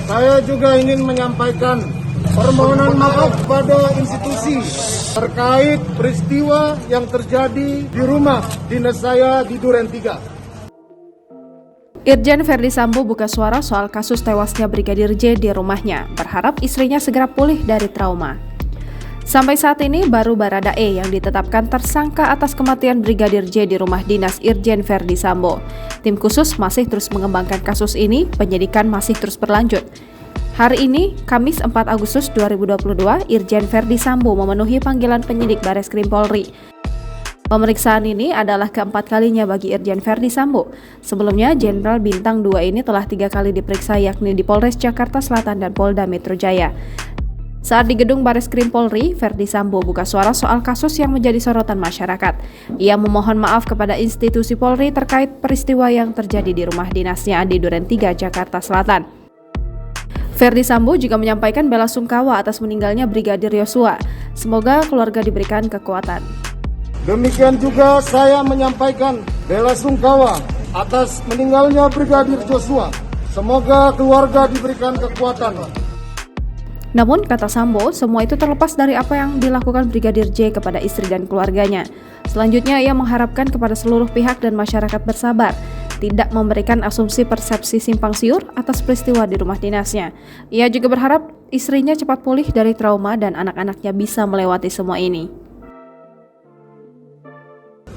Saya juga ingin menyampaikan permohonan maaf pada institusi terkait peristiwa yang terjadi di rumah dinas saya di Duren 3. Irjen Verdi Sambo buka suara soal kasus tewasnya Brigadir J di rumahnya, berharap istrinya segera pulih dari trauma. Sampai saat ini baru Baradae yang ditetapkan tersangka atas kematian Brigadir J di rumah dinas Irjen Verdi Sambo. Tim khusus masih terus mengembangkan kasus ini, penyidikan masih terus berlanjut. Hari ini, Kamis 4 Agustus 2022, Irjen Verdi Sambo memenuhi panggilan penyidik Bareskrim Polri. Pemeriksaan ini adalah keempat kalinya bagi Irjen Verdi Sambo. Sebelumnya, Jenderal Bintang 2 ini telah 3 kali diperiksa yakni di Polres Jakarta Selatan dan Polda Metro Jaya. Saat di gedung Bareskrim Polri, Verdi Sambo buka suara soal kasus yang menjadi sorotan masyarakat. Ia memohon maaf kepada institusi Polri terkait peristiwa yang terjadi di rumah dinasnya di Duren 3, Jakarta Selatan. Verdi Sambo juga menyampaikan bela sungkawa atas meninggalnya Brigadir Yosua. Semoga keluarga diberikan kekuatan. Demikian juga saya menyampaikan bela sungkawa atas meninggalnya Brigadir Joshua. Semoga keluarga diberikan kekuatan. Namun, kata Sambo, semua itu terlepas dari apa yang dilakukan Brigadir J kepada istri dan keluarganya. Selanjutnya, ia mengharapkan kepada seluruh pihak dan masyarakat bersabar, tidak memberikan asumsi persepsi simpang siur atas peristiwa di rumah dinasnya. Ia juga berharap istrinya cepat pulih dari trauma dan anak-anaknya bisa melewati semua ini.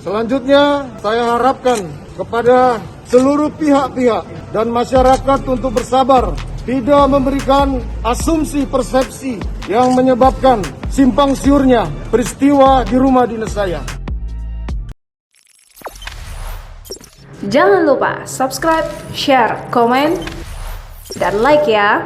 Selanjutnya, saya harapkan kepada seluruh pihak-pihak dan masyarakat untuk bersabar, tidak memberikan asumsi persepsi yang menyebabkan simpang siurnya peristiwa di rumah dinas saya. Jangan lupa subscribe, share, komen, dan like ya!